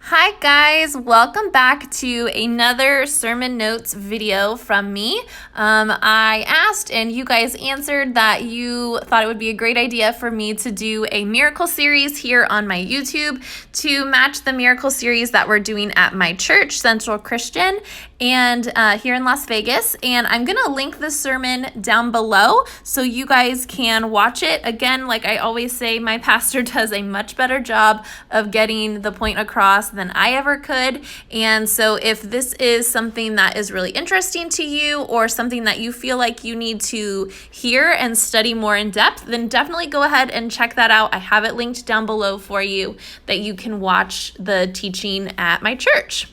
Hi guys, welcome back to another sermon notes video from me. I asked and you guys answered that you thought it would be a great idea for me to do a miracle series here on my YouTube to match the miracle series that we're doing at my church, Central Christian, and here in Las Vegas. And I'm gonna link the sermon down below so you guys can watch it. Again, like I always say, my pastor does a much better job of getting the point across than I ever could. And so if this is something that is really interesting to you or something that you feel like you need to hear and study more in depth, then definitely go ahead and check that out. I have it linked down below for you that you can watch the teaching at my church.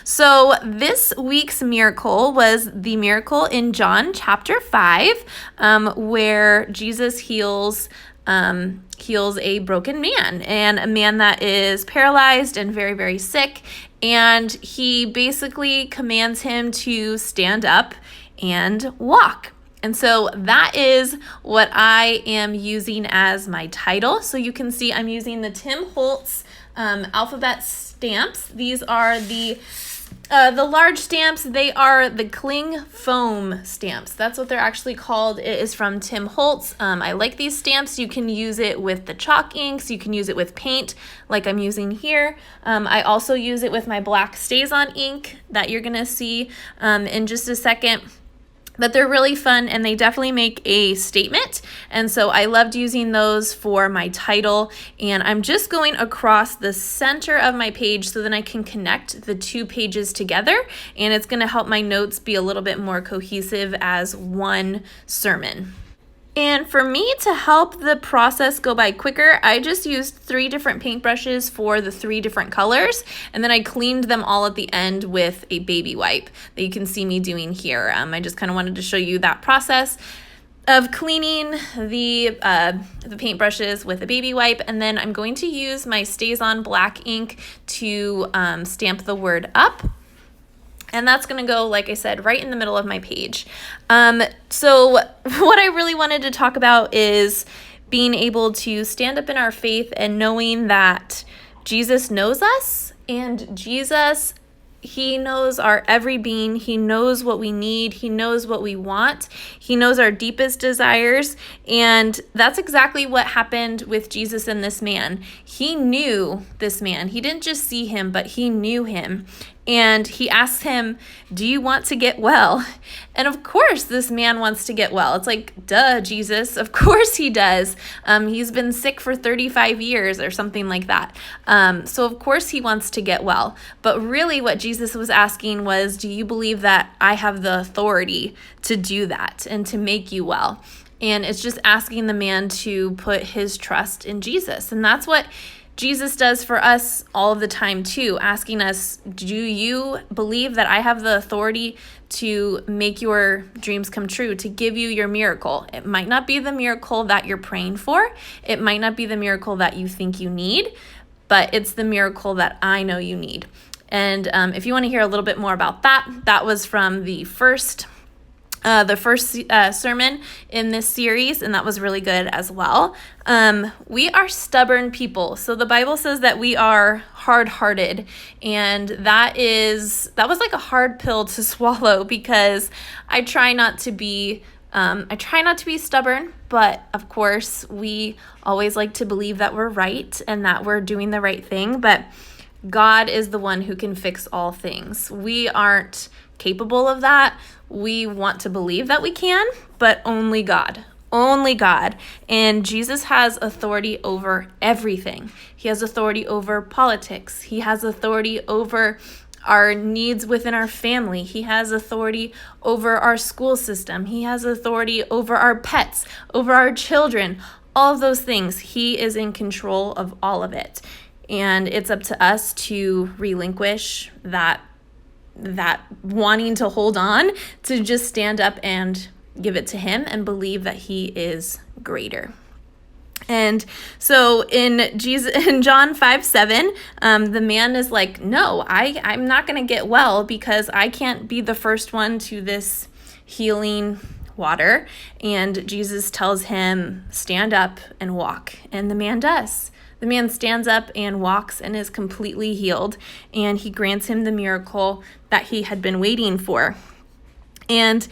So this week's miracle was the miracle in John chapter 5, where Jesus heals a broken man and a man that is paralyzed and very, very sick. And he basically commands him to stand up and walk. And so that is what I am using as my title. So you can see I'm using the Tim Holtz alphabet stamps. These are the large stamps. They are the cling foam stamps. That's what they're actually called. It is from Tim Holtz. I like these stamps. You can use it with the chalk inks. You can use it with paint like I'm using here. I also use it with my black StazOn ink that you're gonna see in just a second. But they're really fun and they definitely make a statement. And so I loved using those for my title. And I'm just going across the center of my page so then I can connect the two pages together. And it's going to help my notes be a little bit more cohesive as one sermon. And for me to help the process go by quicker, I just used 3 different paintbrushes for the 3 different colors, and then I cleaned them all at the end with a baby wipe that you can see me doing here. I just kind of wanted to show you that process of cleaning the paintbrushes with a baby wipe, and then I'm going to use my StazOn black ink to stamp the word up. And that's going to go, like I said, right in the middle of my page. So what I really wanted to talk about is being able to stand up in our faith and knowing that Jesus knows us, and Jesus, he knows our every being. He knows what we need. He knows what we want. He knows our deepest desires. And that's exactly what happened with Jesus and this man. He knew this man. He didn't just see him, but he knew him. And he asked him, "Do you want to get well?" And of course, this man wants to get well. It's like, duh, Jesus. Of course he does. He's been sick for 35 years or something like that. So of course he wants to get well. But really what Jesus was asking was, do you believe that I have the authority to do that and to make you well? And it's just asking the man to put his trust in Jesus. And that's what Jesus does for us all of the time too, asking us, do you believe that I have the authority to make your dreams come true, to give you your miracle? It might not be the miracle that you're praying for. It might not be the miracle that you think you need, but it's the miracle that I know you need. And if you want to hear a little bit more about that, that was from the first sermon in this series, and that was really good as well. We are stubborn people. So the Bible says that we are hard-hearted, and that was like a hard pill to swallow because I try not to be stubborn, but of course we always like to believe that we're right and that we're doing the right thing, but God is the one who can fix all things. We aren't capable of that. We want to believe that we can, but only God. Only God. And Jesus has authority over everything. He has authority over politics. He has authority over our needs within our family. He has authority over our school system. He has authority over our pets, over our children, all of those things. He is in control of all of it. And it's up to us to relinquish that wanting to hold on, to just stand up and give it to him and believe that he is greater. And so in John 5:7, the man is like, no, I'm not going to get well because I can't be the first one to this healing water. And Jesus tells him, stand up and walk. And the man does. The man stands up and walks and is completely healed, and he grants him the miracle that he had been waiting for. And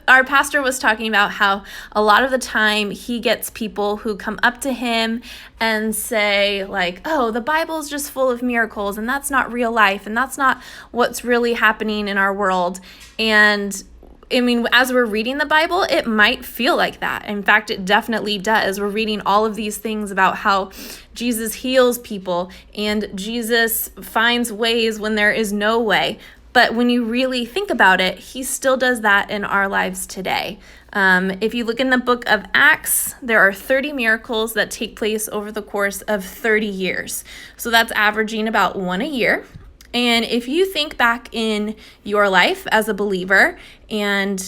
our pastor was talking about how a lot of the time he gets people who come up to him and say like, oh, the Bible's just full of miracles and that's not real life and that's not what's really happening in our world. And I mean, as we're reading the Bible, it might feel like that. In fact, it definitely does. We're reading all of these things about how Jesus heals people and Jesus finds ways when there is no way. But when you really think about it, he still does that in our lives today. If you look in the book of Acts, there are 30 miracles that take place over the course of 30 years. So that's averaging about one a year. And if you think back in your life as a believer and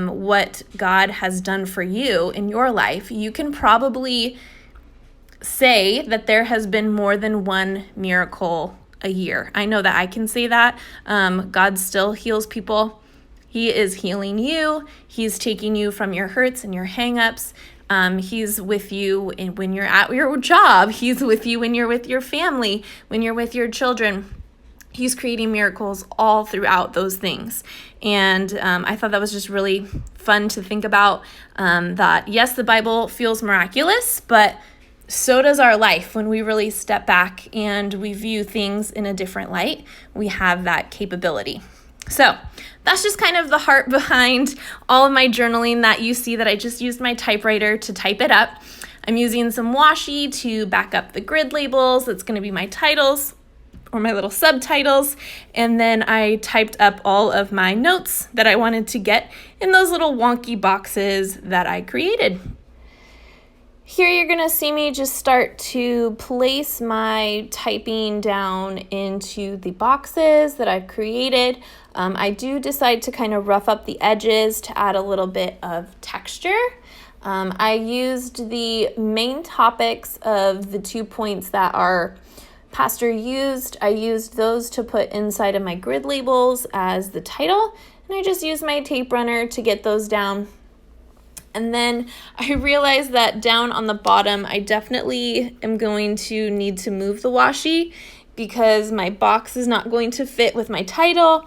what God has done for you in your life, you can probably say that there has been more than one miracle a year. I know that I can say that. God still heals people. He is healing you. He's taking you from your hurts and your hang-ups. He's with you when you're at your job. He's with you when you're with your family, when you're with your children. He's creating miracles all throughout those things. And I thought that was just really fun to think about, that yes, the Bible feels miraculous, but so does our life. When we really step back and we view things in a different light, we have that capability. So that's just kind of the heart behind all of my journaling that you see that I just used my typewriter to type it up. I'm using some washi to back up the grid labels. That's going to be my titles or my little subtitles. And then I typed up all of my notes that I wanted to get in those little wonky boxes that I created. Here you're going to see me just start to place my typing down into the boxes that I've created. I do decide to kind of rough up the edges to add a little bit of texture. I used the main topics of the 2 points that our pastor used. I used those to put inside of my grid labels as the title, and I just used my tape runner to get those down. And then I realized that down on the bottom, I definitely am going to need to move the washi because my box is not going to fit with my title.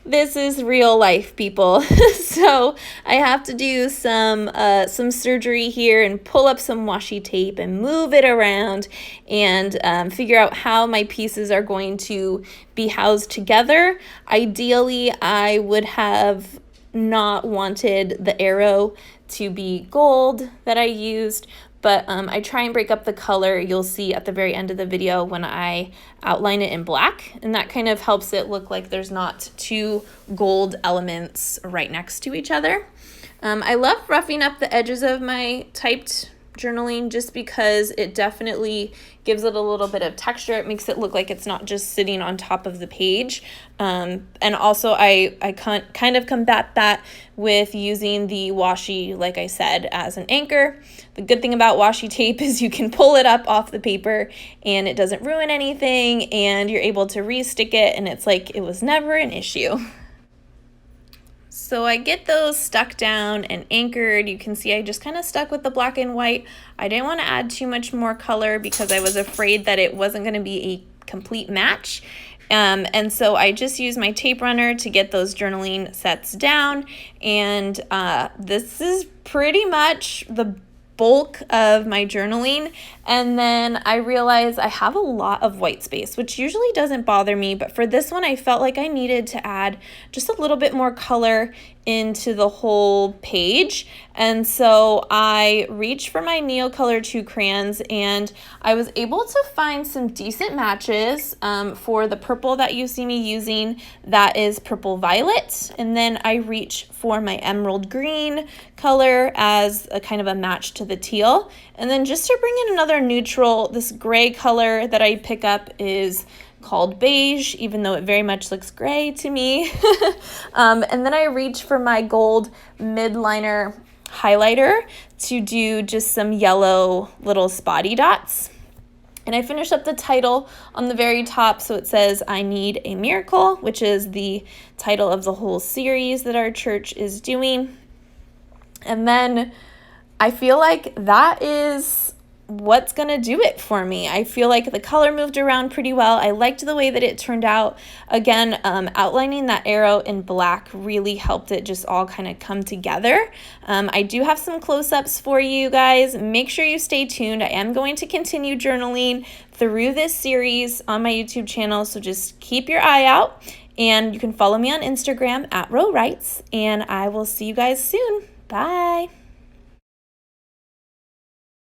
This is real life, people. So I have to do some surgery here and pull up some washi tape and move it around and figure out how my pieces are going to be housed together. Ideally, I would have not wanted the arrow to be gold that I used, but I try and break up the color you'll see at the very end of the video when I outline it in black, and that kind of helps it look like there's not two gold elements right next to each other. I love roughing up the edges of my typed journaling just because it definitely gives it a little bit of texture. It makes it look like it's not just sitting on top of the page. And also I kind of combat that with using the washi, like I said, as an anchor. The good thing about washi tape is you can pull it up off the paper and it doesn't ruin anything, and you're able to re-stick it and it's like it was never an issue. So I get those stuck down and anchored. You can see I just kind of stuck with the black and white. I didn't want to add too much more color because I was afraid that it wasn't going to be a complete match. And so I just used my tape runner to get those journaling sets down. And this is pretty much the bulk of my journaling. And then I realized I have a lot of white space, which usually doesn't bother me, but for this one I felt like I needed to add just a little bit more color into the whole page. And so I reached for my Neocolor 2 crayons, and I was able to find some decent matches for the purple that you see me using. That is purple violet. And then I reach for my emerald green color as a kind of a match to the teal. And then just to bring in another neutral, this gray color that I pick up is called beige, even though it very much looks gray to me. And then I reach for my gold midliner highlighter to do just some yellow little spotty dots. And I finish up the title on the very top, so it says, I Need a Miracle, which is the title of the whole series that our church is doing. And then I feel like that is what's gonna do it for me. I feel like the color moved around pretty well. I liked the way that it turned out. Again, outlining that arrow in black really helped it just all kind of come together. I do have some close-ups for you guys. Make sure you stay tuned. I am going to continue journaling through this series on my YouTube channel, so just keep your eye out. And you can follow me on Instagram at @rowrites, and I will see you guys soon. Bye.